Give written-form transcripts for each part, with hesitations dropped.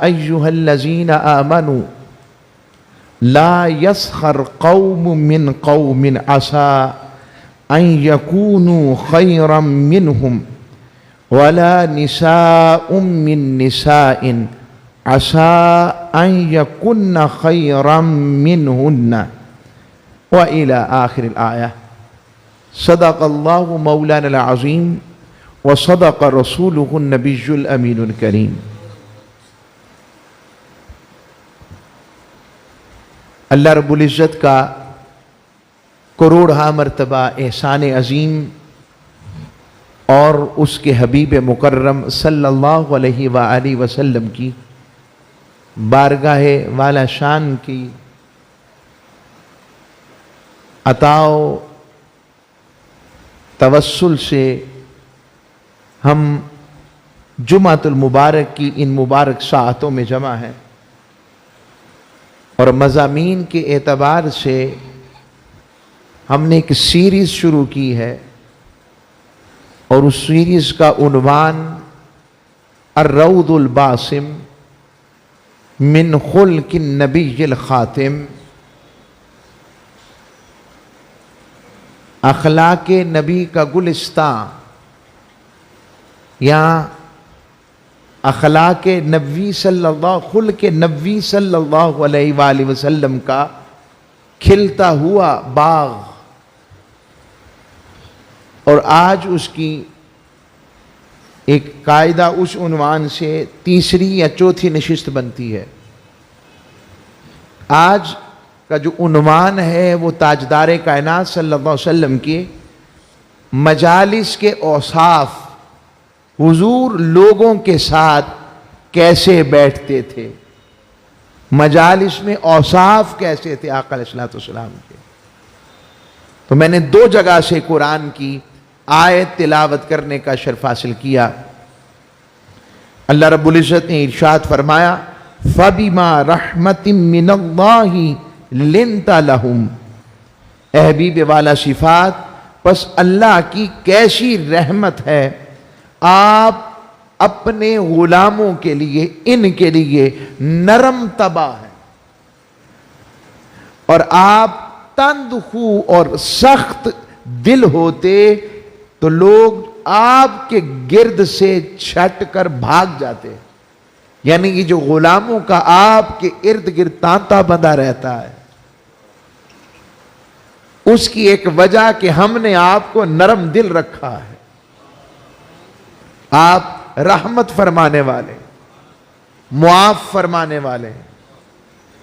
أيها الذين آمنوا لا يسخر قوم من قوم عسى أن يكونوا خيرا منهم ولا نساء من نساء عسى أن يكن خيرا منهن وإلى آخر الآية. صدق الله مولانا العظيم وصدق رسوله النبي الأمين الكريم. اللہ رب العزت کا کروڑہا مرتبہ احسان عظیم اور اس کے حبیب مکرم صلی اللہ علیہ وآلہ وسلم کی بارگاہ والا شان کی عطا و توسل سے ہم جمعۃ المبارک کی ان مبارک ساعتوں میں جمع ہیں، اور مضامین کے اعتبار سے ہم نے ایک سیریز شروع کی ہے، اور اس سیریز کا عنوان الروض الباسم من خلق النبی الخاتم، اخلاق نبی کا گلستان یا اخلاق نبی صلی اللہ خلق نبی صلی اللہ علیہ وآلہ وسلم کا کھلتا ہوا باغ. اور آج اس کی ایک قاعدہ اس عنوان سے تیسری یا چوتھی نشست بنتی ہے. آج کا جو عنوان ہے وہ تاجدار کائنات صلی اللہ علیہ وسلم کے مجالس کے اوصاف، حضور لوگوں کے ساتھ کیسے بیٹھتے تھے، مجالس میں اوصاف کیسے تھے آقا علیہ السلام کے. تو میں نے 2 جگہ سے قرآن کی آیت تلاوت کرنے کا شرف حاصل کیا. اللہ رب العزت نے ارشاد فرمایا فَبِمَا رَحْمَةٍ مِّنَ اللَّهِ لِنْتَ لَهُمْ، اے حبیب والا صفات، پس اللہ کی کیسی رحمت ہے، آپ اپنے غلاموں کے لیے، ان کے لیے نرم طبع ہیں، اور آپ تند خو اور سخت دل ہوتے تو لوگ آپ کے گرد سے چھٹ کر بھاگ جاتے. یعنی یہ جو غلاموں کا آپ کے ارد گرد تانتا بندہ رہتا ہے، اس کی ایک وجہ کہ ہم نے آپ کو نرم دل رکھا ہے. آپ رحمت فرمانے والے، معاف فرمانے والے ہیں،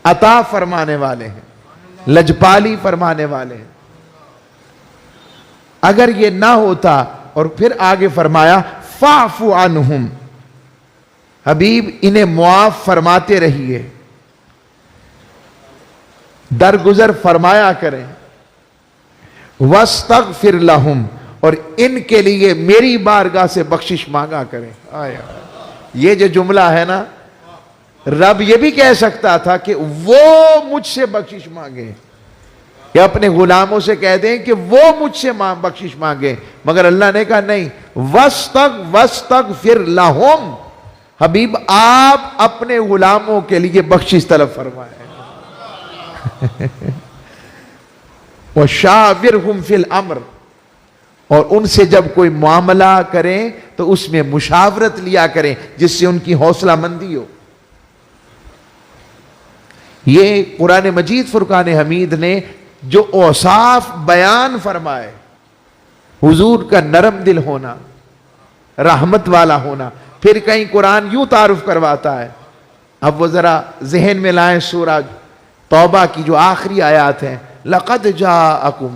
عطا فرمانے والے ہیں، لجپالی فرمانے والے ہیں. اگر یہ نہ ہوتا، اور پھر آگے فرمایا فَاعْفُ عَنْهُمْ، حبیب انہیں معاف فرماتے رہیے، درگزر فرمایا کریں. وَاسْتَغْفِرْ لَهُمْ، اور ان کے لیے میری بارگاہ سے بخشش مانگا کریں. یہ جو جملہ ہے نا، رب یہ بھی کہہ سکتا تھا کہ وہ مجھ سے بخشش مانگے، یا اپنے غلاموں سے کہہ دیں کہ وہ مجھ سے بخشش مانگے، مگر اللہ نے کہا نہیں، وَاسْتَغْفِرْ لَهُمْ، حبیب آپ اپنے غلاموں کے لیے بخشش طلب فرمائیں. وَشَاوِرْهُمْ فِي الْأَمْرِ، اور ان سے جب کوئی معاملہ کریں تو اس میں مشاورت لیا کریں جس سے ان کی حوصلہ مندی ہو. یہ قرآن مجید فرقان حمید نے جو اوصاف بیان فرمائے، حضور کا نرم دل ہونا، رحمت والا ہونا، پھر کہیں قرآن یوں تعارف کرواتا ہے. اب وہ ذرا ذہن میں لائیں سورہ توبہ کی جو آخری آیات ہیں، لَقَدْ جَاءَكُمْ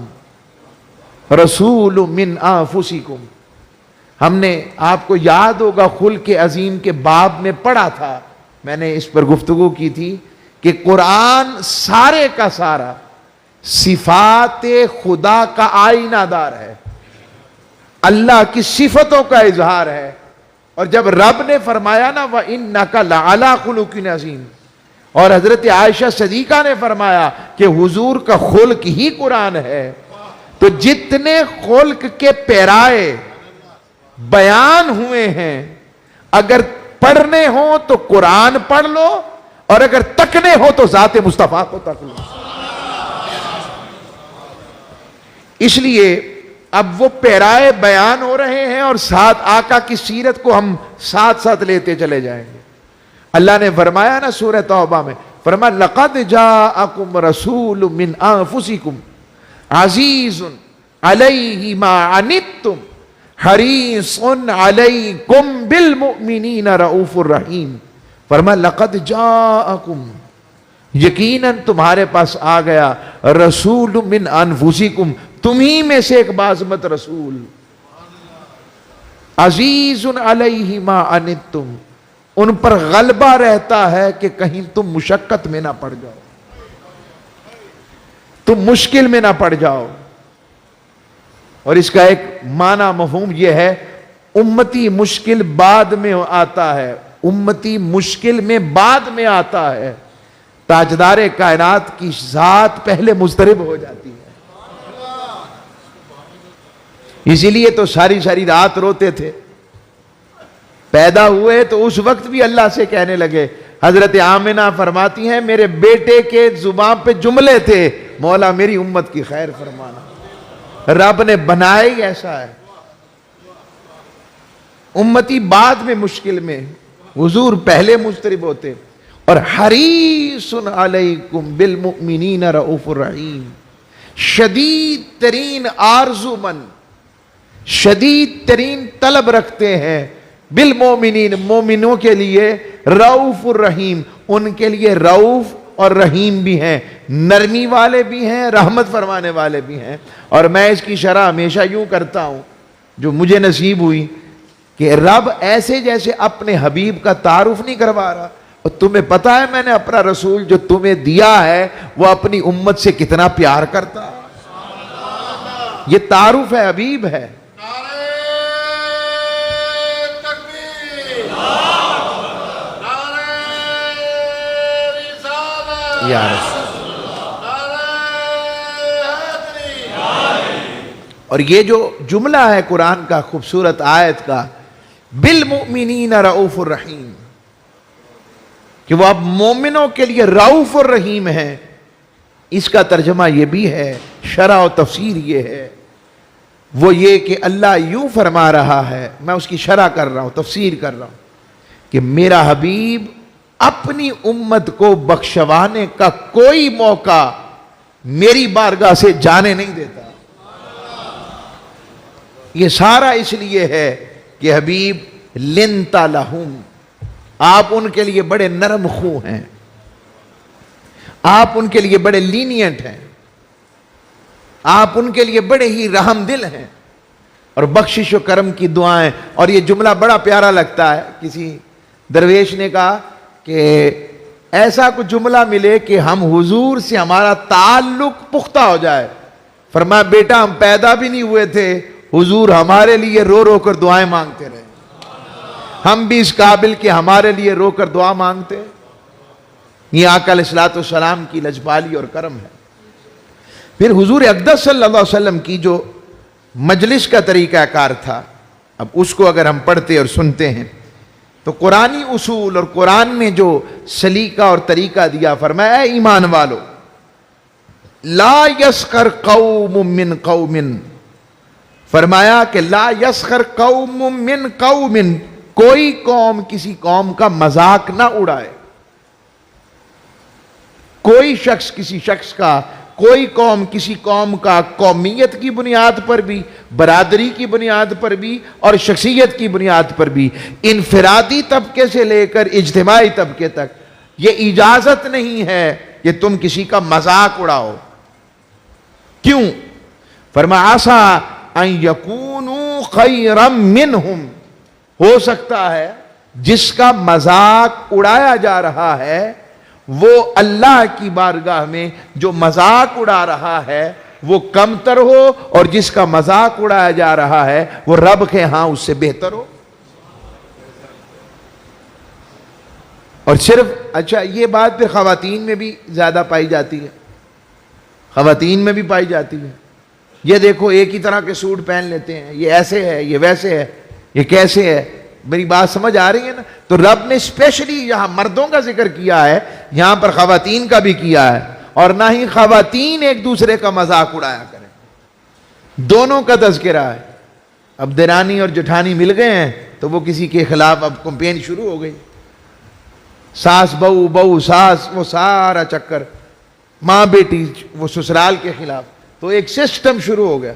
رسول من انفسکم. ہم نے آپ کو یاد ہوگا خلق عظیم کے باب میں پڑھا تھا، میں نے اس پر گفتگو کی تھی کہ قرآن سارے کا سارا صفات خدا کا آئینہ دار ہے، اللہ کی صفتوں کا اظہار ہے. اور جب رب نے فرمایا نا وَإِنَّكَ لَعَلَىٰ خُلُقٍ عَظِيمٍ، اور حضرت عائشہ صدیقہ نے فرمایا کہ حضور کا خلق ہی قرآن ہے، تو جتنے خلق کے پیرائے بیان ہوئے ہیں، اگر پڑھنے ہوں تو قرآن پڑھ لو، اور اگر تکنے ہو تو ذات مصطفیٰ کو تک لو۔ اس لیے اب وہ پیرائے بیان ہو رہے ہیں اور ساتھ آقا کی سیرت کو ہم ساتھ ساتھ لیتے چلے جائیں گے۔ اللہ نے فرمایا نا سورہ توبہ میں، فرمایا لَقَدْ جَاءَكُمْ رَسُولٌ مِّنْ أَنفُسِكُمْ عَزِيزٌ عَلَيْهِ مَا عَنِتُّمْ حَرِيصٌ عَلَيْكُمْ بِالْمُؤْمِنِينَ رَءُوفٌ رَحِيمٌ۔ فرمایا لَقَدْ جَاءَكُمْ، یقیناً تمہارے پاس آ گیا، رسول من انفسکم، تمہیں میں سے ایک باعظمت رسول، عزیز علیہ ما عنتم، ان پر غلبہ رہتا ہے کہ کہیں تم مشقت میں نہ پڑ جاؤ، تم مشکل میں نہ پڑ جاؤ۔ اور اس کا ایک معنی مفہوم یہ ہے، امتی مشکل بعد میں آتا ہے، امتی مشکل میں بعد میں آتا ہے، تاجدار کائنات کی ذات پہلے مضطرب ہو جاتی ہے۔ اسی لیے تو ساری ساری رات روتے تھے، پیدا ہوئے تو اس وقت بھی اللہ سے کہنے لگے۔ حضرت آمنہ فرماتی ہیں میرے بیٹے کے زبان پہ جملے تھے، مولا میری امت کی خیر فرمانا، رب نے بنایا ہی ایسا ہے۔ امتی بعد میں مشکل میں، حضور پہلے مضطرب ہوتے۔ اور حریص علیکم بالمؤمنین رؤوف الرحیم، شدید ترین آرزو مند، شدید ترین طلب رکھتے ہیں، بالمؤمنین مومنوں کے لیے، رؤوف الرحیم ان کے لیے رؤوف اور رحیم بھی ہیں، نرمی والے بھی ہیں، رحمت فرمانے والے بھی ہیں۔ اور میں اس کی شرح ہمیشہ یوں کرتا ہوں، جو مجھے نصیب ہوئی، کہ رب ایسے جیسے اپنے حبیب کا تعارف نہیں کروا رہا، اور تمہیں پتا ہے میں نے اپنا رسول جو تمہیں دیا ہے وہ اپنی امت سے کتنا پیار کرتا ہے، یہ تعارف ہے، حبیب ہے۔ یا رسول، اور یہ جو جملہ ہے قرآن کا خوبصورت آیت کا، بالمؤمنین رؤوف الرحیم، کہ وہ اب مومنوں کے لیے رؤوف الرحیم ہے، اس کا ترجمہ یہ بھی ہے، شرح و تفسیر یہ ہے، وہ یہ کہ اللہ یوں فرما رہا ہے، میں اس کی شرح کر رہا ہوں، تفسیر کر رہا ہوں، کہ میرا حبیب اپنی امت کو بخشوانے کا کوئی موقع میری بارگاہ سے جانے نہیں دیتا۔ یہ سارا اس لیے ہے کہ حبیب لنت لہم، آپ ان کے لیے بڑے نرم خو ہیں، آپ ان کے لیے بڑے لینینٹ ہیں، آپ ان کے لیے بڑے ہی رحم دل ہیں، اور بخشش و کرم کی دعائیں۔ اور یہ جملہ بڑا پیارا لگتا ہے، کسی درویش نے کہا کہ ایسا کوئی جملہ ملے کہ ہم حضور سے ہمارا تعلق پختہ ہو جائے۔ فرمایا بیٹا ہم پیدا بھی نہیں ہوئے تھے، حضور ہمارے لیے رو رو کر دعائیں مانگتے رہے، ہم بھی اس قابل کہ ہمارے لیے رو کر دعا مانگتے۔ یہ آقا علیہ الصلوۃ والسلام کی لجپالی اور کرم ہے۔ پھر حضور اقدس صلی اللہ علیہ وسلم کی جو مجلس کا طریقہ کار تھا، اب اس کو اگر ہم پڑھتے اور سنتے ہیں تو قرآنی اصول اور قرآن نے جو سلیقہ اور طریقہ دیا، فرمایا اے ایمان والو، لا یسخر قوم من قوم، فرمایا کہ لا یسخر قوم من قوم، کوئی قوم کسی قوم کا مذاق نہ اڑائے، کوئی شخص کسی شخص کا، کوئی قوم کسی قوم کا، قومیت کی بنیاد پر بھی، برادری کی بنیاد پر بھی، اور شخصیت کی بنیاد پر بھی، انفرادی طبقے سے لے کر اجتماعی طبقے تک، یہ اجازت نہیں ہے کہ تم کسی کا مذاق اڑاؤ۔ کیوں؟ فرمایا عسیٰ ان یکونوا خیرا منہم، ہو سکتا ہے جس کا مذاق اڑایا جا رہا ہے وہ اللہ کی بارگاہ میں جو مذاق اڑا رہا ہے وہ کمتر ہو، اور جس کا مذاق اڑایا جا رہا ہے وہ رب کے ہاں اس سے بہتر ہو۔ اور صرف اچھا یہ بات پھر خواتین میں بھی زیادہ پائی جاتی ہے، خواتین میں بھی پائی جاتی ہے۔ یہ دیکھو ایک ہی طرح کے سوٹ پہن لیتے ہیں، یہ ایسے ہے، یہ ویسے ہے، یہ کیسے ہے، میری بات سمجھ آ رہی ہے نا؟ تو رب نے اسپیشلی یہاں مردوں کا ذکر کیا ہے، یہاں پر خواتین کا بھی کیا ہے، اور نہ ہی خواتین ایک دوسرے کا مذاق اڑایا کریں، دونوں کا تذکرہ ہے۔ اب دیرانی اور جٹھانی مل گئے ہیں تو وہ کسی کے خلاف اب کمپین شروع ہو گئی، ساس بہو، بہو ساس، وہ سارا چکر، ماں بیٹی وہ سسرال کے خلاف، تو ایک سسٹم شروع ہو گیا۔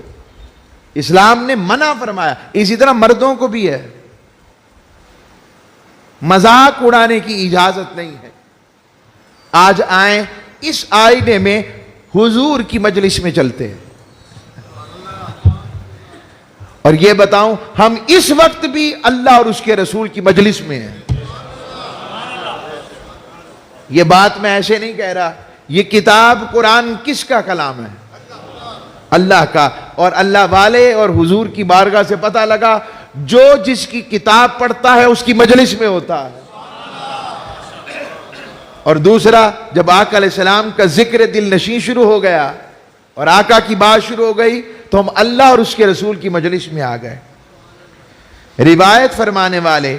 اسلام نے منع فرمایا، اسی طرح مردوں کو بھی ہے، مذاق اڑانے کی اجازت نہیں ہے۔ آج آئیں اس آئینے میں حضور کی مجلس میں چلتے ہیں، اور یہ بتاؤں ہم اس وقت بھی اللہ اور اس کے رسول کی مجلس میں ہیں۔ یہ بات میں ایسے نہیں کہہ رہا، یہ کتاب قرآن کس کا کلام ہے؟ اللہ کا، اور اللہ والے اور حضور کی بارگاہ سے پتہ لگا جو جس کی کتاب پڑھتا ہے اس کی مجلس میں ہوتا ہے۔ اور دوسرا، جب آقا علیہ السلام کا ذکر دل نشین شروع ہو گیا اور آقا کی بات شروع ہو گئی تو ہم اللہ اور اس کے رسول کی مجلس میں آ گئے۔ روایت فرمانے والے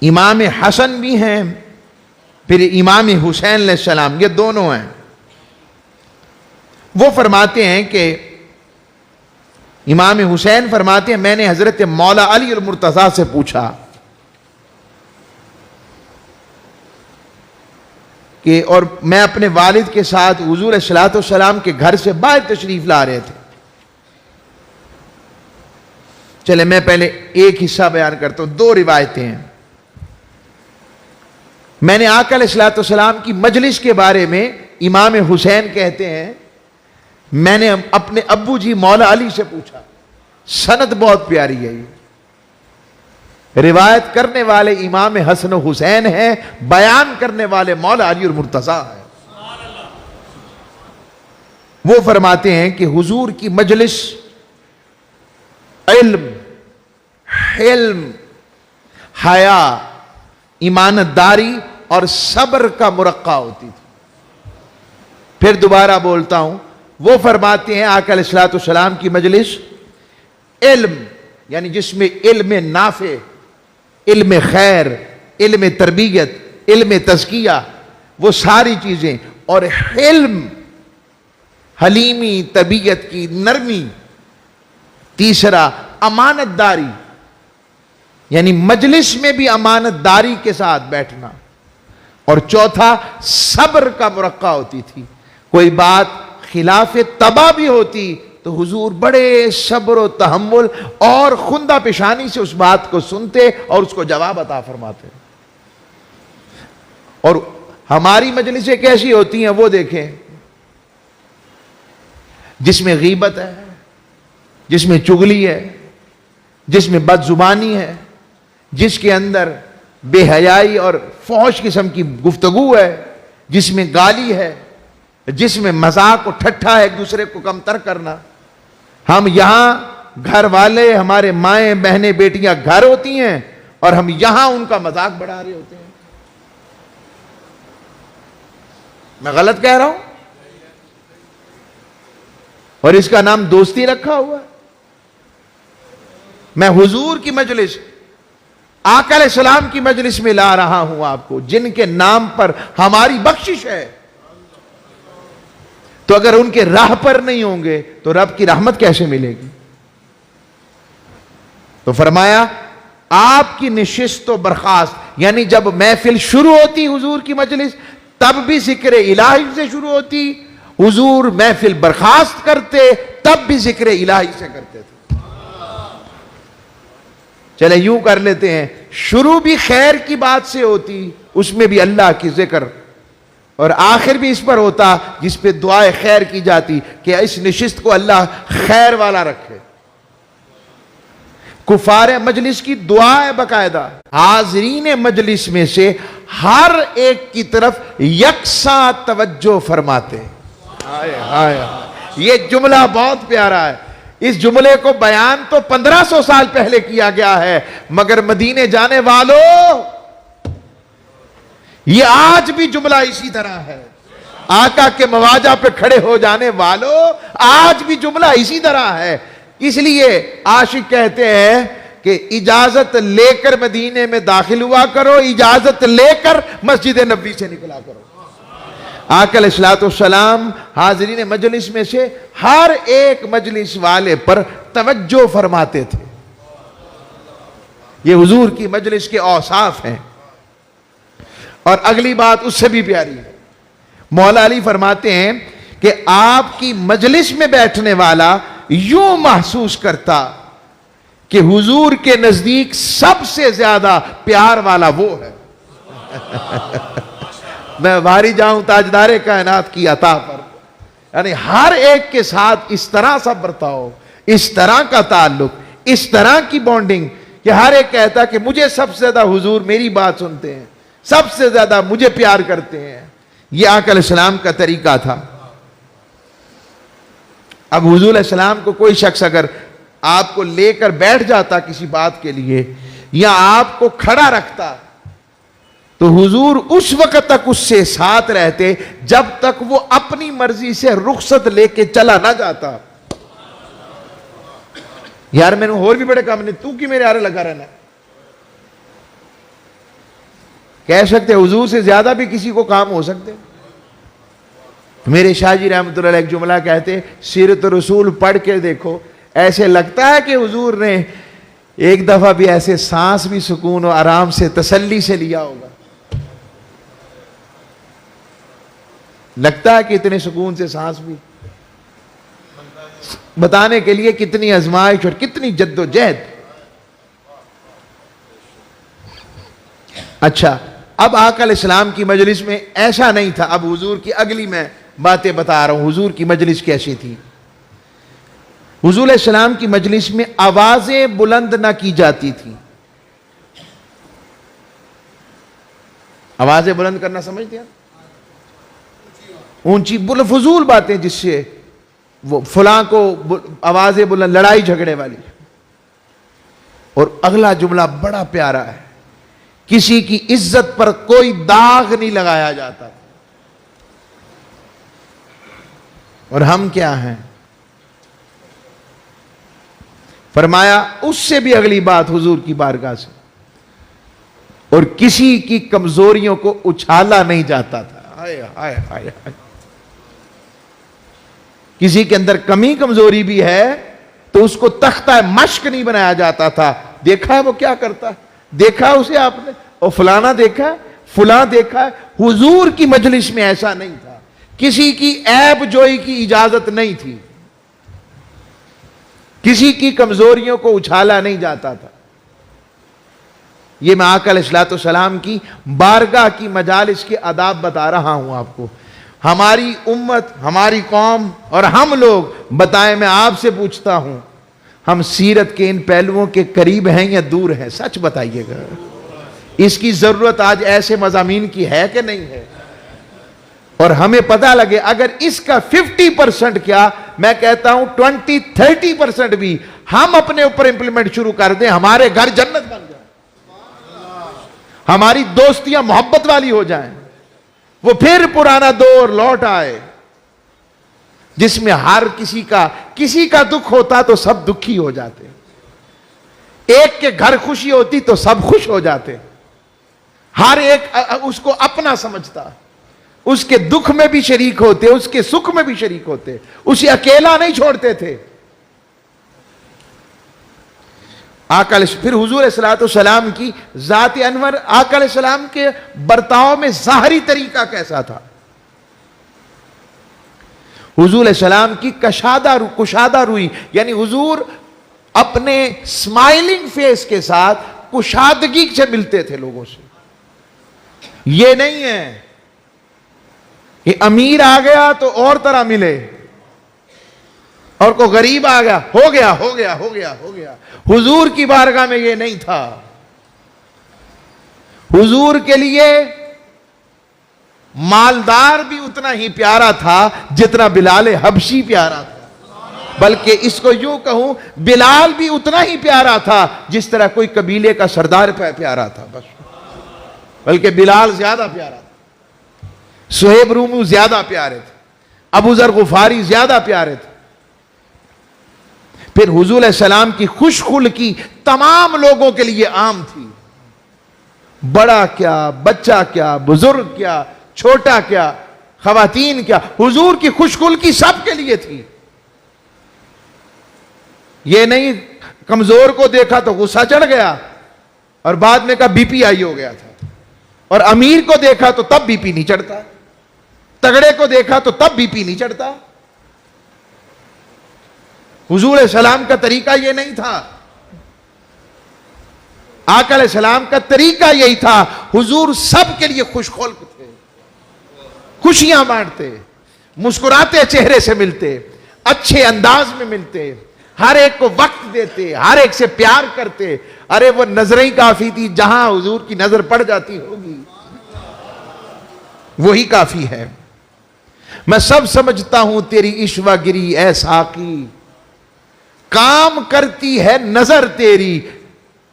امام حسن بھی ہیں، پھر امام حسین علیہ السلام، یہ دونوں ہیں۔ وہ فرماتے ہیں کہ امام حسین فرماتے ہیں میں نے حضرت مولا علی المرتضیٰ سے پوچھا کہ، اور میں اپنے والد کے ساتھ حضور صلی اللہ علیہ وسلم کے گھر سے باہر تشریف لا رہے تھے۔ چلے میں پہلے ایک حصہ بیان کرتا ہوں، دو روایتیں ہیں۔ میں نے آقا علیہ الصلوۃ والسلام کی مجلس کے بارے میں، امام حسین کہتے ہیں میں نے اپنے ابو جی مولا علی سے پوچھا، سند بہت پیاری ہے، یہ روایت کرنے والے امام حسن و حسین ہیں، بیان کرنے والے مولا علی المرتضیٰ ہیں۔ وہ فرماتے ہیں کہ حضور کی مجلس علم، حلم، حیا، ایمانت داری اور صبر کا مرقع ہوتی تھی۔ پھر دوبارہ بولتا ہوں، وہ فرماتے ہیں آقا علیہ الصلوۃ والسلام کی مجلس علم، یعنی جس میں علم نافع، علم خیر، علم تربیت، علم تزکیہ، وہ ساری چیزیں، اور حلم، حلیمی، طبیعت کی نرمی، تیسرا امانت داری، یعنی مجلس میں بھی امانت داری کے ساتھ بیٹھنا، اور چوتھا صبر کا مرقع ہوتی تھی۔ کوئی بات خلاف طبع بھی ہوتی تو حضور بڑے صبر و تحمل اور خندہ پیشانی سے اس بات کو سنتے اور اس کو جواب عطا فرماتے۔ اور ہماری مجلسیں کیسی ہوتی ہیں وہ دیکھیں، جس میں غیبت ہے، جس میں چغلی ہے، جس میں بد زبانی ہے، جس کے اندر بے حیائی اور فحش قسم کی گفتگو ہے، جس میں گالی ہے، جس میں مذاق و ٹھٹھا ہے، ایک دوسرے کو کمتر کرنا۔ ہم یہاں گھر والے، ہمارے مائیں بہنیں بیٹیاں گھر ہوتی ہیں اور ہم یہاں ان کا مذاق بڑھا رہے ہوتے ہیں۔ میں غلط کہہ رہا ہوں؟ اور اس کا نام دوستی رکھا ہوا۔ میں حضور کی مجلس، آقا علیہ السلام کی مجلس میں لا رہا ہوں آپ کو، جن کے نام پر ہماری بخشش ہے، تو اگر ان کے راہ پر نہیں ہوں گے تو رب کی رحمت کیسے ملے گی؟ تو فرمایا آپ کی نشست و برخاست، یعنی جب محفل شروع ہوتی حضور کی مجلس تب بھی ذکر الہی سے شروع ہوتی، حضور محفل برخاست کرتے تب بھی ذکر الہی سے کرتے تھے۔ چلے یوں کر لیتے ہیں، شروع بھی خیر کی بات سے ہوتی، اس میں بھی اللہ کی ذکر، اور آخر بھی اس پر ہوتا جس پہ دعائے خیر کی جاتی کہ اس نشست کو اللہ خیر والا رکھے۔ کفار مجلس کی دعا ہے باقاعدہ، حاضرین مجلس میں سے ہر ایک کی طرف یکساں توجہ فرماتے۔ یہ جملہ بہت پیارا ہے، اس جملے کو بیان تو 1500 سال پہلے کیا گیا ہے، مگر مدینے جانے والوں یہ آج بھی جملہ اسی طرح ہے۔ آقا کے مواجہ پہ کھڑے ہو جانے والوں آج بھی جملہ اسی طرح ہے۔ اس لیے عاشق کہتے ہیں کہ اجازت لے کر مدینے میں داخل ہوا کرو، اجازت لے کر مسجد نبوی سے نکلا کرو۔ آقا علیہ الصلوۃ والسلام حاضرین مجلس میں سے ہر ایک مجلس والے پر توجہ فرماتے تھے۔ یہ حضور کی مجلس کے اوصاف ہیں۔ اور اگلی بات اس سے بھی پیاری ہے، مولا علی فرماتے ہیں کہ آپ کی مجلس میں بیٹھنے والا یوں محسوس کرتا کہ حضور کے نزدیک سب سے زیادہ پیار والا وہ ہے۔ میں بھاری جاؤں تاجدار کائنات کی عطا پر، یعنی ہر ایک کے ساتھ اس طرح سا برتاؤ، اس طرح کا تعلق، اس طرح کی بانڈنگ کہ ہر ایک کہتا کہ مجھے سب سے زیادہ حضور میری بات سنتے ہیں، سب سے زیادہ مجھے پیار کرتے ہیں۔ یہ آقا علیہ السلام کا طریقہ تھا۔ اب حضور علیہ السلام کو کوئی شخص اگر آپ کو لے کر بیٹھ جاتا کسی بات کے لیے یا آپ کو کھڑا رکھتا تو حضور اس وقت تک اس سے ساتھ رہتے جب تک وہ اپنی مرضی سے رخصت لے کے چلا نہ جاتا۔ یار میں نے اور بھی بڑے کام نہیں، تو کی میرے آرے لگا رہنا۔ کہہ سکتے حضور سے زیادہ بھی کسی کو کام ہو سکتے۔ میرے شاہ جی رحمۃ اللہ علیہ ایک جملہ کہتے، سیرت رسول پڑھ کے دیکھو، ایسے لگتا ہے کہ حضور نے ایک دفعہ بھی ایسے سانس بھی سکون و آرام سے تسلی سے لیا ہوگا۔ لگتا ہے کہ اتنے سکون سے سانس بھی، بتانے کے لیے کتنی آزمائش اور کتنی جد و جہد۔ اچھا، اب آقا علیہ السلام کی مجلس میں ایسا نہیں تھا۔ اب حضور کی اگلی میں باتیں بتا رہا ہوں، حضور کی مجلس کیسی تھی۔ حضور علیہ السلام کی مجلس میں آوازیں بلند نہ کی جاتی تھی۔ آوازیں بلند کرنا سمجھتے ہیں؟ اونچی فضول باتیں جس سے وہ فلاں کو آوازیں بلند، لڑائی جھگڑے والی۔ اور اگلا جملہ بڑا پیارا ہے، کسی کی عزت پر کوئی داغ نہیں لگایا جاتا۔ اور ہم کیا ہیں؟ فرمایا اس سے بھی اگلی بات حضور کی بارگاہ سے، اور کسی کی کمزوریوں کو اچھالا نہیں جاتا تھا۔ ہائے ہائے ہائے ہائے، کسی کے اندر کمی کمزوری بھی ہے تو اس کو تختہ مشق نہیں بنایا جاتا تھا۔ دیکھا ہے وہ کیا کرتا ہے، دیکھا اسے آپ نے، اور فلانا دیکھا ہے، فلاں دیکھا ہے۔ حضور کی مجلس میں ایسا نہیں تھا، کسی کی عیب جوئی کی اجازت نہیں تھی، کسی کی کمزوریوں کو اچھالا نہیں جاتا تھا۔ یہ میں آقا علیہ الصلوۃ والسلام کی بارگاہ کی مجالس کے آداب بتا رہا ہوں آپ کو۔ ہماری امت، ہماری قوم اور ہم لوگ بتائیں، میں آپ سے پوچھتا ہوں، ہم سیرت کے ان پہلوؤں کے قریب ہیں یا دور ہیں؟ سچ بتائیے گا۔ اس کی ضرورت آج ایسے مضامین کی ہے کہ نہیں ہے؟ اور ہمیں پتہ لگے اگر اس کا 50% کیا، میں کہتا ہوں 20-30% بھی ہم اپنے اوپر امپلیمنٹ شروع کر دیں، ہمارے گھر جنت بن جائیں، ہماری دوستیاں محبت والی ہو جائیں، وہ پھر پرانا دور لوٹ آئے جس میں ہر کسی کا دکھ ہوتا تو سب دکھی ہو جاتے، ایک کے گھر خوشی ہوتی تو سب خوش ہو جاتے، ہر ایک اس کو اپنا سمجھتا، اس کے دکھ میں بھی شریک ہوتے، اس کے سکھ میں بھی شریک ہوتے، اسے اکیلا نہیں چھوڑتے تھے۔ پھر حضور علیہ الصلوۃ والسلام کی ذات انور، آقا علیہ السلام کے برتاؤ میں ظاہری طریقہ کیسا تھا؟ حضور علیہ السلام کی کشادہ روئی، یعنی حضور اپنے اسمائلنگ فیس کے ساتھ کشادگی سے ملتے تھے لوگوں سے۔ یہ نہیں ہے کہ امیر آ گیا تو اور طرح ملے، اور کو غریب آ گیا ہو گیا۔ حضور کی بارگاہ میں یہ نہیں تھا۔ حضور کے لیے مالدار بھی اتنا ہی پیارا تھا جتنا بلال حبشی پیارا تھا، بلکہ اس کو یوں کہوں، بلال بھی اتنا ہی پیارا تھا جس طرح کوئی قبیلے کا سردار پیارا تھا، بس، بلکہ بلال زیادہ پیارا تھا، صہیب رومی زیادہ پیارے تھے، ابو ذر غفاری زیادہ پیارے تھے۔ پھر حضور علیہ السلام کی خوش خلقی تمام لوگوں کے لیے عام تھی. بڑا کیا، بچہ کیا، بزرگ کیا، چھوٹا کیا، خواتین کیا، حضور کی خوش خلقی سب کے لیے تھی. یہ نہیں کمزور کو دیکھا تو غصہ چڑھ گیا اور بعد میں کہا بی پی آئی ہو گیا تھا، اور امیر کو دیکھا تو تب بی پی نہیں چڑھتا، تگڑے کو دیکھا تو تب بی پی نہیں چڑھتا. حضور علیہ السلام کا طریقہ یہ نہیں تھا. آقا علیہ السلام کا طریقہ یہی تھا. حضور سب کے لیے خوش خلق تھے، خوشیاں بانٹتے، مسکراتے چہرے سے ملتے، اچھے انداز میں ملتے، ہر ایک کو وقت دیتے، ہر ایک سے پیار کرتے. ارے وہ نظریں ہی کافی تھی، جہاں حضور کی نظر پڑ جاتی ہوگی وہی کافی ہے. میں سب سمجھتا ہوں تیری عشوہ گری اے ساقی، کام کرتی ہے نظر تیری،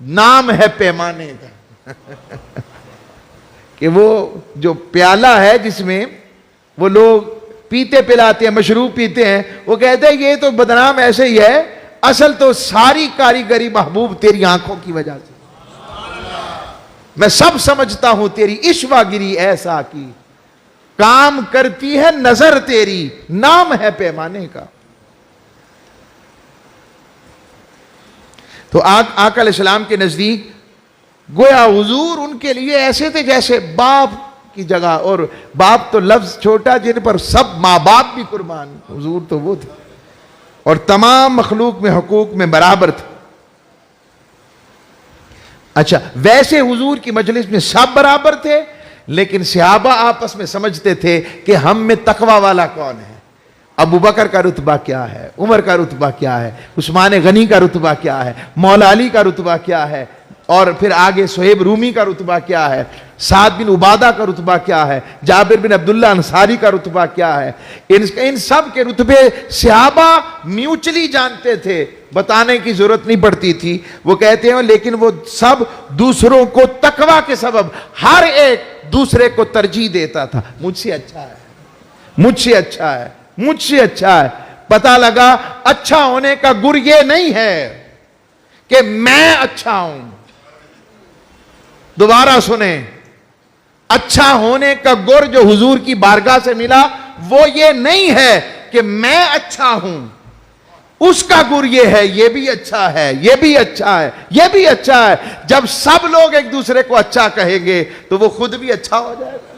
نام ہے پیمانے کا. کہ وہ جو پیالہ ہے جس میں وہ لوگ پیتے پلاتے ہیں، مشروب پیتے ہیں، وہ کہتے ہیں یہ تو بدنام ایسے ہی ہے، اصل تو ساری کاریگری محبوب تیری آنکھوں کی وجہ سے. میں سب سمجھتا ہوں تیری عشوہ گری اے ساقی، کام کرتی ہے نظر تیری، نام ہے پیمانے کا. تو آقا علیہ السلام کے نزدیک گویا حضور ان کے لیے ایسے تھے جیسے باپ کی جگہ، اور باپ تو لفظ چھوٹا جن پر سب ماں باپ بھی قربان، حضور تو وہ تھے اور تمام مخلوق میں حقوق میں برابر تھے. اچھا، ویسے حضور کی مجلس میں سب برابر تھے، لیکن صحابہ آپس میں سمجھتے تھے کہ ہم میں تقوی والا کون ہے. ابو بکر کا رتبہ کیا ہے، عمر کا رتبہ کیا ہے، عثمان غنی کا رتبہ کیا ہے، مولا علی کا رتبہ کیا ہے، اور پھر آگے صہیب رومی کا رتبہ کیا ہے، سعد بن عبادہ کا رتبہ کیا ہے، جابر بن عبداللہ انصاری کا رتبہ کیا ہے. ان سب کے رتبے صحابہ میوچلی جانتے تھے، بتانے کی ضرورت نہیں پڑتی تھی. وہ کہتے ہیں لیکن وہ سب دوسروں کو تقوی کے سبب ہر ایک دوسرے کو ترجیح دیتا تھا. مجھ سے اچھا ہے، مجھ سے اچھا ہے، مجھ سے اچھا ہے. پتہ لگا اچھا ہونے کا گر یہ نہیں ہے کہ میں اچھا ہوں. دوبارہ سنیں، اچھا ہونے کا گر جو حضور کی بارگاہ سے ملا وہ یہ نہیں ہے کہ میں اچھا ہوں. اس کا گر یہ ہے یہ بھی اچھا ہے، یہ بھی اچھا ہے، یہ بھی اچھا ہے. جب سب لوگ ایک دوسرے کو اچھا کہیں گے تو وہ خود بھی اچھا ہو جائے گا.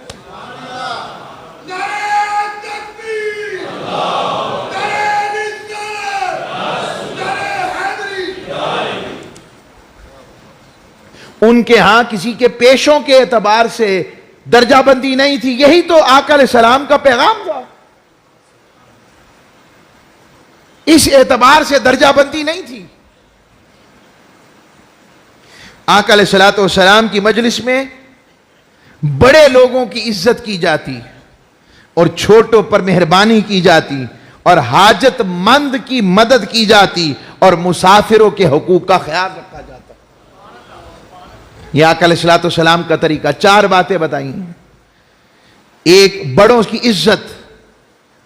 ان کے ہاں کسی کے پیشوں کے اعتبار سے درجہ بندی نہیں تھی. یہی تو آقا علیہ السلام کا پیغام تھا. اس اعتبار سے درجہ بندی نہیں تھی. آقا علیہ السلام کی مجلس میں بڑے لوگوں کی عزت کی جاتی اور چھوٹوں پر مہربانی کی جاتی اور حاجت مند کی مدد کی جاتی اور مسافروں کے حقوق کا خیال رکھا جاتا. یہ آقا علیہ السلام کا طریقہ. 4 باتیں بتائیں. ایک، بڑوں کی عزت.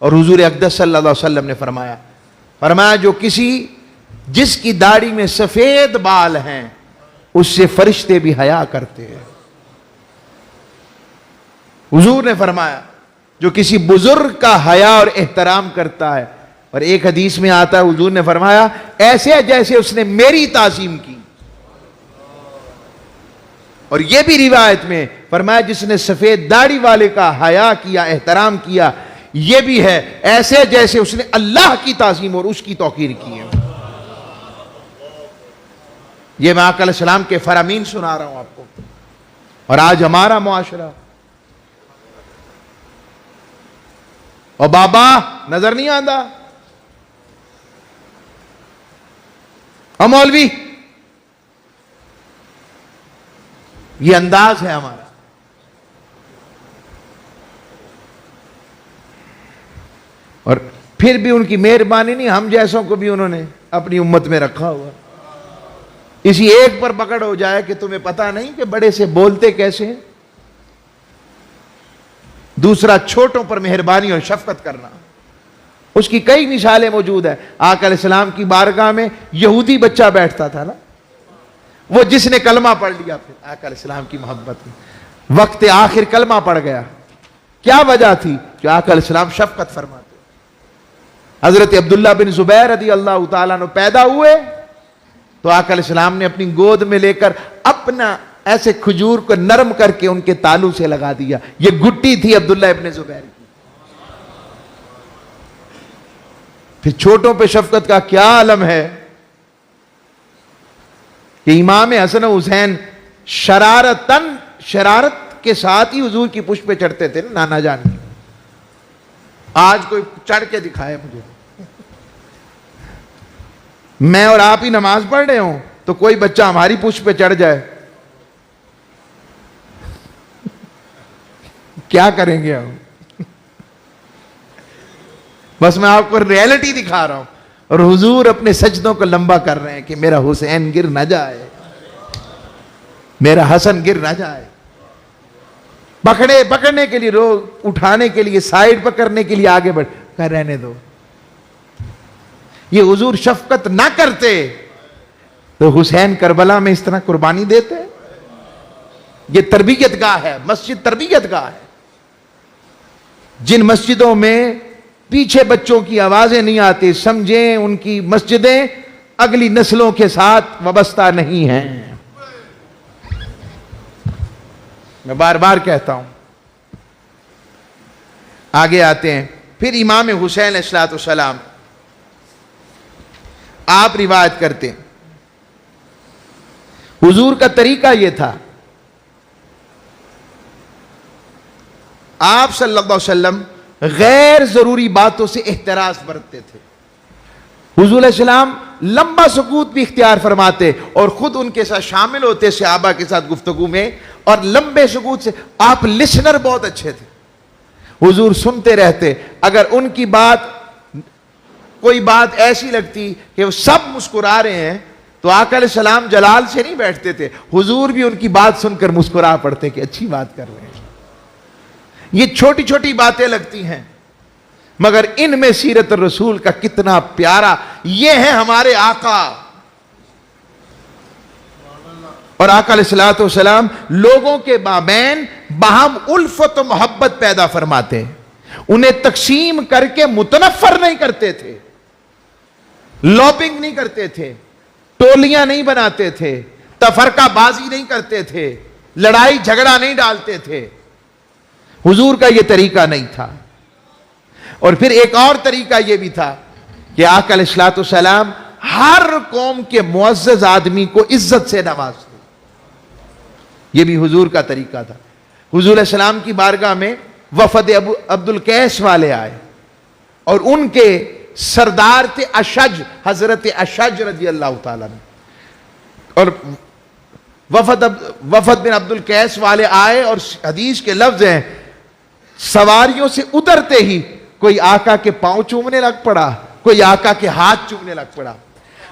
اور حضور اقدس صلی اللہ علیہ وسلم نے فرمایا جو جس کی داڑھی میں سفید بال ہیں اس سے فرشتے بھی حیا کرتے ہیں. حضور نے فرمایا جو کسی بزرگ کا حیا اور احترام کرتا ہے، اور ایک حدیث میں آتا ہے حضور نے فرمایا ایسے جیسے اس نے میری تعظیم کی. اور یہ بھی روایت میں فرمایا جس نے سفید داڑھی والے کا حیا کیا، احترام کیا، یہ بھی ہے ایسے جیسے اس نے اللہ کی تعظیم اور اس کی توقیر کی ہے. یہ میں آقا علیہ السلام کے فرامین سنا رہا ہوں آپ کو. اور آج ہمارا معاشرہ، اور بابا نظر نہیں آتا، اور مولوی، یہ انداز ہے ہمارا. اور پھر بھی ان کی مہربانی نہیں، ہم جیسوں کو بھی انہوں نے اپنی امت میں رکھا ہوا. اسی ایک پر پکڑ ہو جائے کہ تمہیں پتہ نہیں کہ بڑے سے بولتے کیسے ہیں. دوسرا، چھوٹوں پر مہربانی اور شفقت کرنا. اس کی کئی مثالیں موجود ہیں. آقا علیہ السلام کی بارگاہ میں یہودی بچہ بیٹھتا تھا نا, وہ جس نے کلمہ پڑھ لیا, پھر آقا علیہ السلام کی محبت میں وقت آخر کلمہ پڑھ گیا. کیا وجہ تھی؟ کہ آقا علیہ السلام شفقت فرماتے. حضرت عبداللہ بن زبیر رضی اللہ تعالیٰ عنہ پیدا ہوئے تو آقا علیہ السلام نے اپنی گود میں لے کر اپنا ایسے کھجور کو نرم کر کے ان کے تالو سے لگا دیا. یہ گھٹی تھی عبداللہ ابن زبیر کی. پھر چھوٹوں پہ شفقت کا کیا عالم ہے کہ امام حسن و حسین شرارت کے ساتھ ہی حضور کی پشت پہ چڑھتے تھے نا, نانا جان کی. آج کوئی چڑھ کے دکھائے مجھے, میں اور آپ ہی نماز پڑھ رہے ہوں تو کوئی بچہ ہماری پشت پہ چڑھ جائے, کیا کریں گے ہم؟ بس میں آپ کو ریئلٹی دکھا رہا ہوں. اور حضور اپنے سجدوں کو لمبا کر رہے ہیں کہ میرا حسین گر نہ جائے, میرا حسن گر نہ جائے. پکڑنے کے لیے اٹھانے کے لیے, سائیڈ پکڑنے کے لیے آگے بڑھ کر رہنے دو. یہ حضور شفقت نہ کرتے تو حسین کربلا میں اس طرح قربانی دیتے. یہ تربیت گاہ ہے, مسجد تربیت گاہ ہے. جن مسجدوں میں پیچھے بچوں کی آوازیں نہیں آتی, سمجھیں ان کی مسجدیں اگلی نسلوں کے ساتھ وابستہ نہیں ہیں. میں بار بار کہتا ہوں. آگے آتے ہیں. پھر امام حسین علیہ السلام آپ روایت کرتے ہیں, حضور کا طریقہ یہ تھا, آپ صلی اللہ علیہ وسلم غیر ضروری باتوں سے احتراز برتتے تھے. حضور علیہ السلام لمبا سکوت بھی اختیار فرماتے اور خود ان کے ساتھ شامل ہوتے صحابہ کے ساتھ گفتگو میں, اور لمبے سکوت سے. آپ لسنر بہت اچھے تھے, حضور سنتے رہتے. اگر ان کی کوئی بات ایسی لگتی کہ وہ سب مسکرا رہے ہیں تو آقا علیہ السلام جلال سے نہیں بیٹھتے تھے, حضور بھی ان کی بات سن کر مسکرا پڑتے کہ اچھی بات کر رہے ہیں. یہ چھوٹی چھوٹی باتیں لگتی ہیں مگر ان میں سیرت الرسول کا کتنا پیارا. یہ ہے ہمارے آقا. اور آقا علیہ الصلوۃ والسلام لوگوں کے مابین باہم الفت و محبت پیدا فرماتے ہیں. انہیں تقسیم کر کے متنفر نہیں کرتے تھے, لوبنگ نہیں کرتے تھے, ٹولیاں نہیں بناتے تھے, تفرقہ بازی نہیں کرتے تھے, لڑائی جھگڑا نہیں ڈالتے تھے. حضور کا یہ طریقہ نہیں تھا. اور پھر ایک اور طریقہ یہ بھی تھا کہ آقا علیہ الصلوۃ والسلام ہر قوم کے معزز آدمی کو عزت سے نوازتے. یہ بھی حضور کا طریقہ تھا. حضور علیہ السلام کی بارگاہ میں وفد عبد القیس والے آئے اور ان کے سردار تھے اشج, حضرت اشج رضی اللہ تعالیٰ عنہ. اور وفد بن عبد القیس والے آئے اور حدیث کے لفظ ہیں, سواریوں سے اترتے ہی کوئی آقا کے پاؤں چومنے لگ پڑا, کوئی آقا کے ہاتھ چومنے لگ پڑا.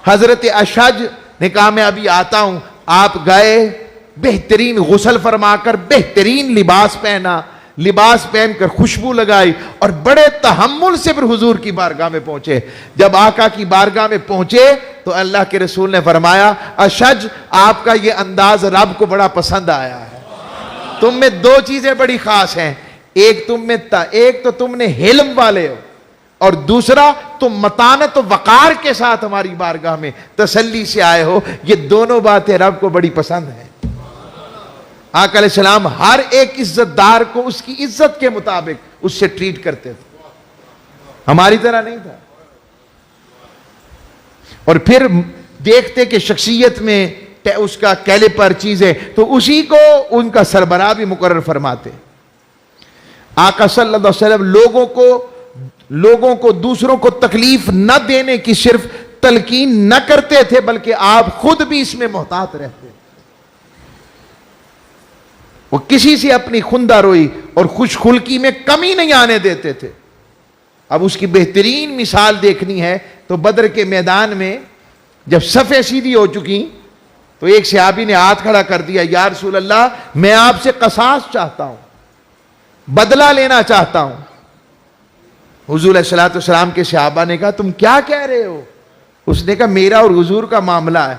حضرت اشج نے کہا میں ابھی آتا ہوں. آپ گئے, بہترین غسل فرما کر بہترین لباس پہنا, لباس پہن کر خوشبو لگائی اور بڑے تحمل سے پھر حضور کی بارگاہ میں پہنچے. جب آقا کی بارگاہ میں پہنچے تو اللہ کے رسول نے فرمایا, اشج آپ کا یہ انداز رب کو بڑا پسند آیا ہے. تم میں دو چیزیں بڑی خاص ہیں, ایک تو تم نے حلم والے ہو, اور دوسرا تم متانت و وقار کے ساتھ ہماری بارگاہ میں تسلی سے آئے ہو. یہ دونوں باتیں رب کو بڑی پسند ہیں. آقا علیہ السلام ہر ایک عزت دار کو اس کی عزت کے مطابق اس سے ٹریٹ کرتے تھے, ہماری طرح نہیں تھا. اور پھر دیکھتے کہ شخصیت میں اس کا کیلیپر چیزیں تو اسی کو ان کا سربراہ بھی مقرر فرماتے. آقا صلی اللہ علیہ وسلم لوگوں کو دوسروں کو تکلیف نہ دینے کی صرف تلقین نہ کرتے تھے بلکہ آپ خود بھی اس میں محتاط رہتے. وہ کسی سے اپنی خندہ روئی اور خوش خلقی میں کمی نہیں آنے دیتے تھے. اب اس کی بہترین مثال دیکھنی ہے تو بدر کے میدان میں جب صفیں سیدھی ہو چکی تو ایک صحابی نے ہاتھ کھڑا کر دیا, یا رسول اللہ میں آپ سے قصاص چاہتا ہوں, بدلہ لینا چاہتا ہوں. حضور علیہ الصلوۃ والسلام کے صحابہ نے کہا تم کیا کہہ رہے ہو؟ اس نے کہا میرا اور حضور کا معاملہ ہے.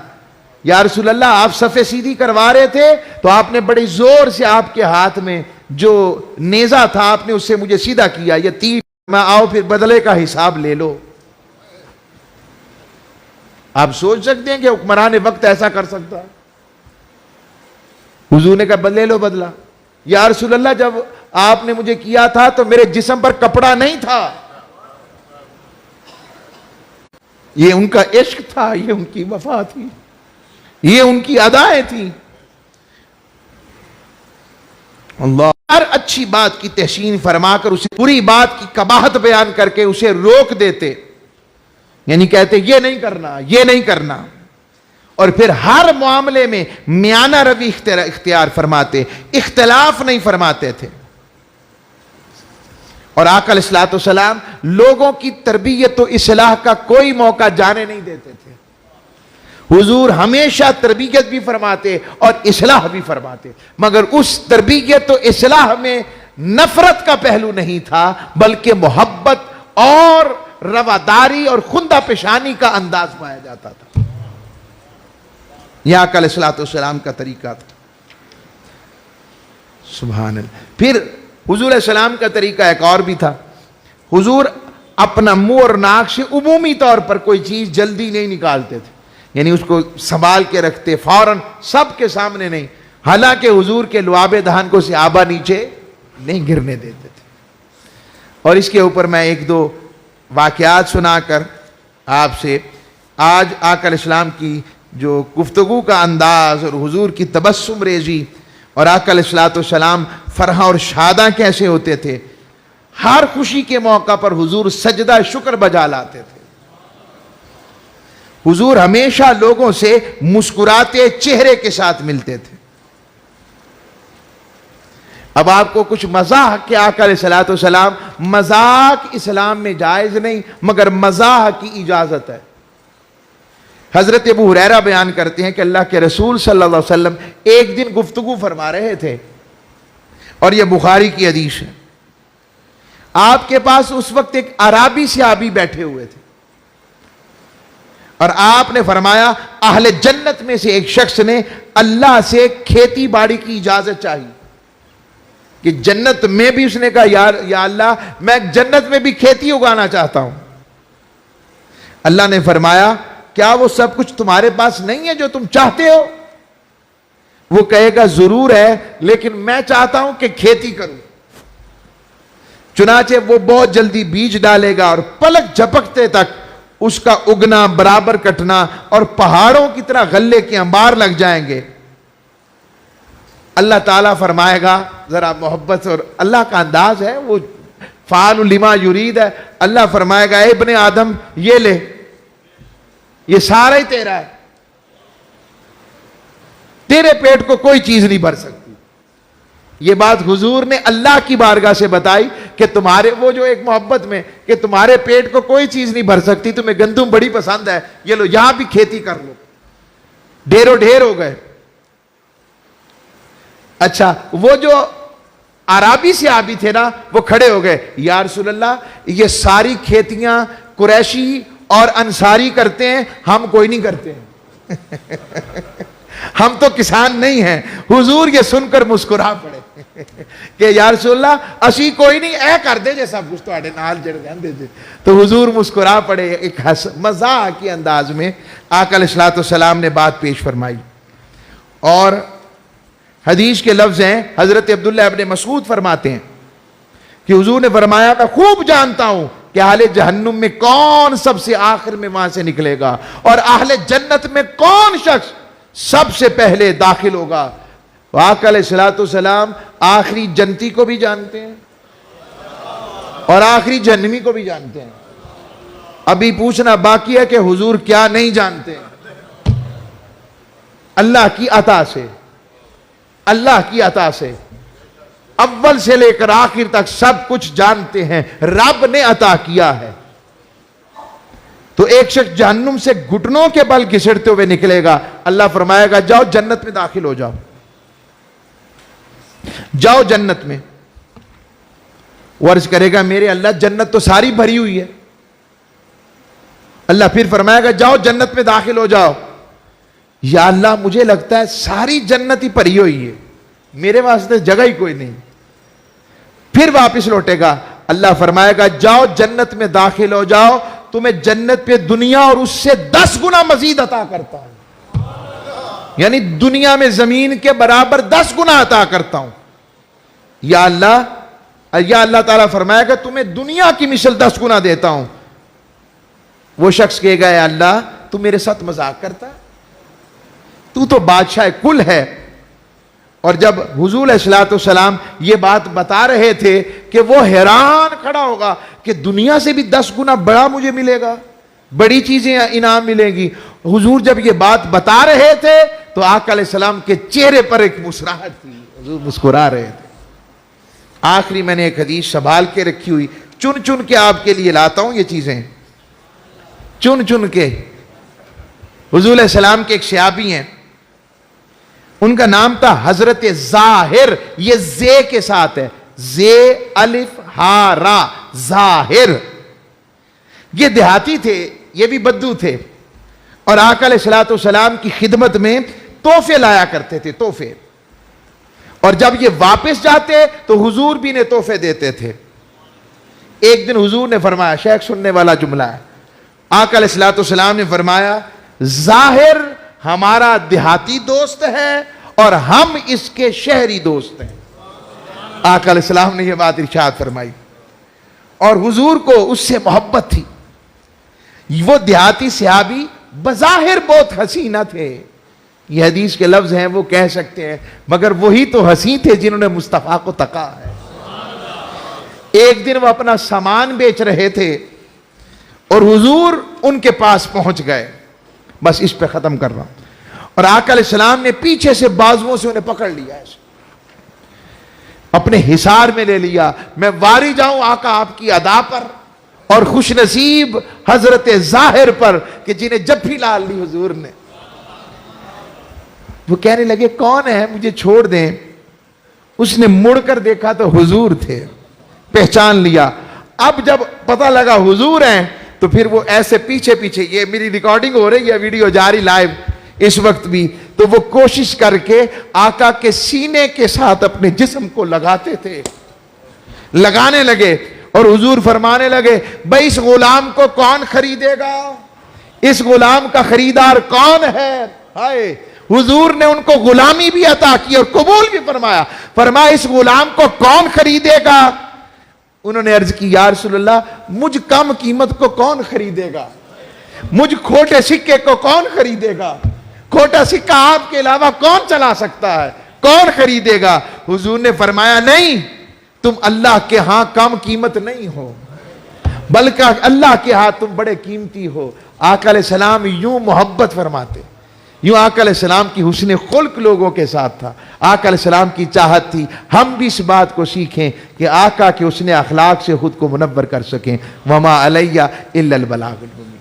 یا رسول اللہ آپ صفیں سیدھی کروا رہے تھے تو آپ نے بڑی زور سے آپ کے ہاتھ میں جو نیزہ تھا آپ نے اس سے مجھے سیدھا کیا, یہ تیر میں آؤ پھر بدلے کا حساب لے لو. آپ سوچ سکتے ہیں کہ حکمران وقت ایسا کر سکتا ہے؟ حضور نے کہا لے لو بدلہ. یا رسول اللہ جب آپ نے مجھے کیا تھا تو میرے جسم پر کپڑا نہیں تھا. یہ ان کا عشق تھا, یہ ان کی وفا تھی, یہ ان کی ادائیں تھیں. اللہ ہر اچھی بات کی تحسین فرما کر اسے بری بات کی قباحت بیان کر کے اسے روک دیتے, یعنی کہتے یہ نہیں کرنا, یہ نہیں کرنا. اور پھر ہر معاملے میں میانہ روی اختیار فرماتے, اختلاف نہیں فرماتے تھے. اور آقا علیہ الصلوۃ والسلام لوگوں کی تربیت و اصلاح کا کوئی موقع جانے نہیں دیتے تھے. حضور ہمیشہ تربیت بھی فرماتے اور اصلاح بھی فرماتے, مگر اس تربیت و اصلاح میں نفرت کا پہلو نہیں تھا بلکہ محبت اور رواداری اور خندہ پیشانی کا انداز پایا جاتا تھا. یہ آقا علیہ الصلوۃ والسلام کا طریقہ تھا. سبحان اللہ. پھر حضور علیہ السلام کا طریقہ ایک اور بھی تھا. حضور اپنا منہ اور ناک سے عمومی طور پر کوئی چیز جلدی نہیں نکالتے تھے, یعنی اس کو سنبھال کے رکھتے, فوراً سب کے سامنے نہیں. حالانکہ حضور کے لعاب دہن کو صحابہ نیچے نہیں گرنے دیتے تھے. اور اس کے اوپر میں ایک دو واقعات سنا کر آپ سے آج آقا علیہ السلام کی جو گفتگو کا انداز اور حضور کی تبسم ریزی اور آقا علیہ الصلوۃ والسلام فرحاں اور شاداں کیسے ہوتے تھے. ہر خوشی کے موقع پر حضور سجدہ شکر بجا لاتے تھے. حضور ہمیشہ لوگوں سے مسکراتے چہرے کے ساتھ ملتے تھے. اب آپ کو کچھ مزاح کہ آقا علیہ الصلوۃ والسلام, مذاق اسلام میں جائز نہیں مگر مزاح کی اجازت ہے. حضرت ابو ہریرہ بیان کرتے ہیں کہ اللہ کے رسول صلی اللہ علیہ وسلم ایک دن گفتگو فرما رہے تھے, اور یہ بخاری کی حدیث ہے. آپ کے پاس اس وقت ایک عربی صحابی بیٹھے ہوئے تھے, اور آپ نے فرمایا اہل جنت میں سے ایک شخص نے اللہ سے کھیتی باڑی کی اجازت چاہی کہ جنت میں بھی, اس نے کہا یا اللہ میں جنت میں بھی کھیتی اگانا چاہتا ہوں. اللہ نے فرمایا کیا وہ سب کچھ تمہارے پاس نہیں ہے جو تم چاہتے ہو؟ وہ کہے گا ضرور ہے, لیکن میں چاہتا ہوں کہ کھیتی کروں. چنانچہ وہ بہت جلدی بیج ڈالے گا اور پلک جھپکتے تک اس کا اگنا, برابر کٹنا اور پہاڑوں کی طرح غلے کے انبار لگ جائیں گے. اللہ تعالیٰ فرمائے گا, ذرا محبت اور اللہ کا انداز ہے, وہ فعال لما یرید ہے. اللہ فرمائے گا اے ابن آدم یہ لے, یہ سارا ہی تیرا ہے, تیرے پیٹ کو کوئی چیز نہیں بھر سکتی. یہ بات حضور نے اللہ کی بارگاہ سے بتائی کہ تمہارے وہ جو ایک محبت میں کہ تمہارے پیٹ کو کوئی چیز نہیں بھر سکتی, تمہیں گندم بڑی پسند ہے, یہ لو یہاں بھی کھیتی کر لو. ڈھیروں ڈھیر ہو گئے. اچھا وہ جو عربی صحابی تھے نا, وہ کھڑے ہو گئے, یا رسول اللہ یہ ساری کھیتیاں قریشی اور انصاری کرتے ہیں, ہم کوئی نہیں کرتے ہیں. ہم تو کسان نہیں ہیں. حضور یہ سن کر مسکرا پڑے کہ یا رسول اللہ اسی کوئی نہیں, اے کر دے جے سب کچھ تواڈے نال جڑ رہندے جے. تو حضور مسکرا پڑے, ایک مزاح کے انداز میں آقا علیہ الصلوۃ والسلام نے بات پیش فرمائی. اور حدیث کے لفظ ہیں, حضرت عبداللہ ابن مسعود فرماتے ہیں کہ حضور نے فرمایا میں خوب جانتا ہوں کہ اہل جہنم میں کون سب سے آخر میں وہاں سے نکلے گا, اور اہل جنت میں کون شخص سب سے پہلے داخل ہوگا. آقا علیہ الصلوۃ والسلام آخری جنتی کو بھی جانتے ہیں اور آخری جہنمی کو بھی جانتے ہیں. ابھی پوچھنا باقی ہے کہ حضور کیا نہیں جانتے. اللہ کی عطا سے, اللہ کی عطا سے اول سے لے کر آخر تک سب کچھ جانتے ہیں, رب نے عطا کیا ہے. تو ایک شخص جہنم سے گھٹنوں کے بل گھسڑتے ہوئے نکلے گا, اللہ فرمائے گا جاؤ جنت میں داخل ہو جاؤ, جاؤ جنت میں. وہ عرض کرے گا میرے اللہ جنت تو ساری بھری ہوئی ہے. اللہ پھر فرمائے گا جاؤ جنت میں داخل ہو جاؤ. یا اللہ مجھے لگتا ہے ساری جنت ہی بھری ہوئی ہے, میرے واسطے جگہ ہی کوئی نہیں. پھر واپس لوٹے گا, اللہ فرمائے گا جاؤ جنت میں داخل ہو جاؤ, تمہیں جنت پہ دنیا اور اس سے 10 گنا مزید عطا کرتا ہوں. یعنی دنیا میں زمین کے برابر 10 گنا عطا کرتا ہوں. یا اللہ تعالیٰ فرمائے گا تمہیں دنیا کی مثل 10 گنا دیتا ہوں. وہ شخص کہے گا اے اللہ تو میرے ساتھ مذاق کرتا, تو تو بادشاہ کل ہے. اور جب حضور علیہ الصلوۃ والسلام یہ بات بتا رہے تھے کہ وہ حیران کھڑا ہوگا کہ دنیا سے بھی 10 گنا بڑا مجھے ملے گا, بڑی چیزیں انعام ملیں گی. حضور جب یہ بات بتا رہے تھے تو آقا علیہ السلام کے چہرے پر ایک مسکراہٹ تھی, حضور مسکرا رہے تھے. آخری میں نے ایک حدیث سنبھال کے رکھی ہوئی, چن چن کے آپ کے لیے لاتا ہوں یہ چیزیں, چن چن کے. حضور علیہ السلام کے ایک صحابی ہیں, ان کا نام تھا حضرت ظاہر, یہ زے کے ساتھ ہے, زے الف ہا را, ظاہر. یہ دیہاتی تھے, یہ بھی بدو تھے, اور آقا علیہ الصلوۃ والسلام کی خدمت میں تحفے لایا کرتے تھے, تحفے. اور جب یہ واپس جاتے تو حضور بھی انہیں تحفے دیتے تھے. ایک دن حضور نے فرمایا, شیخ سننے والا جملہ ہے, آقا علیہ الصلوۃ والسلام نے فرمایا ظاہر ہمارا دیہاتی دوست ہے اور ہم اس کے شہری دوست ہیں. آقا علیہ السلام نے یہ بات ارشاد فرمائی, اور حضور کو اس سے محبت تھی. وہ دیہاتی صحابی بظاہر بہت حسین تھے, یہ حدیث کے لفظ ہیں وہ کہہ سکتے ہیں, مگر وہی تو حسین تھے جنہوں نے مصطفیٰ کو تکا ہے. ایک دن وہ اپنا سامان بیچ رہے تھے اور حضور ان کے پاس پہنچ گئے. بس اس پہ ختم کر رہا ہوں. اور آقا علیہ السلام نے پیچھے سے بازوؤں سے انہیں پکڑ لیا, اپنے حصار میں لے لیا. میں واری جاؤں آقا آپ کی ادا پر, اور خوش نصیب حضرت ظاہر پر کہ جنہیں جب بھی لال لی حضور نے. وہ کہنے لگے کون ہے, مجھے چھوڑ دیں. اس نے مڑ کر دیکھا تو حضور تھے, پہچان لیا. اب جب پتہ لگا حضور ہیں تو پھر وہ ایسے پیچھے پیچھے, یہ میری ریکارڈنگ ہو رہی ہے, ویڈیو جاری لائیو اس وقت بھی, تو وہ کوشش کر کے آقا کے سینے کے ساتھ اپنے جسم کو لگاتے تھے, لگانے لگے. اور حضور فرمانے لگے بھائی اس غلام کو کون خریدے گا, اس غلام کا خریدار کون ہے. ہائے, حضور نے ان کو غلامی بھی عطا کی اور قبول بھی فرمایا. فرمایا اس غلام کو کون خریدے گا. انہوں نے عرض کی یا رسول اللہ مجھ کم قیمت کو کون خریدے گا, مجھ کھوٹے سکے کو کون خریدے گا, کھوٹا سکہ آپ کے علاوہ کون چلا سکتا ہے, کون خریدے گا. حضور نے فرمایا نہیں, تم اللہ کے ہاں کم قیمت نہیں ہو, بلکہ اللہ کے ہاں تم بڑے قیمتی ہو. آقا علیہ السلام یوں محبت فرماتے, یوں آقا علیہ السلام کی حسن خلق لوگوں کے ساتھ تھا. آقا علیہ السلام کی چاہت تھی ہم بھی اس بات کو سیکھیں کہ آقا کے حسن اخلاق سے خود کو منور کر سکیں. وما علیہ الا البلاغ المبین.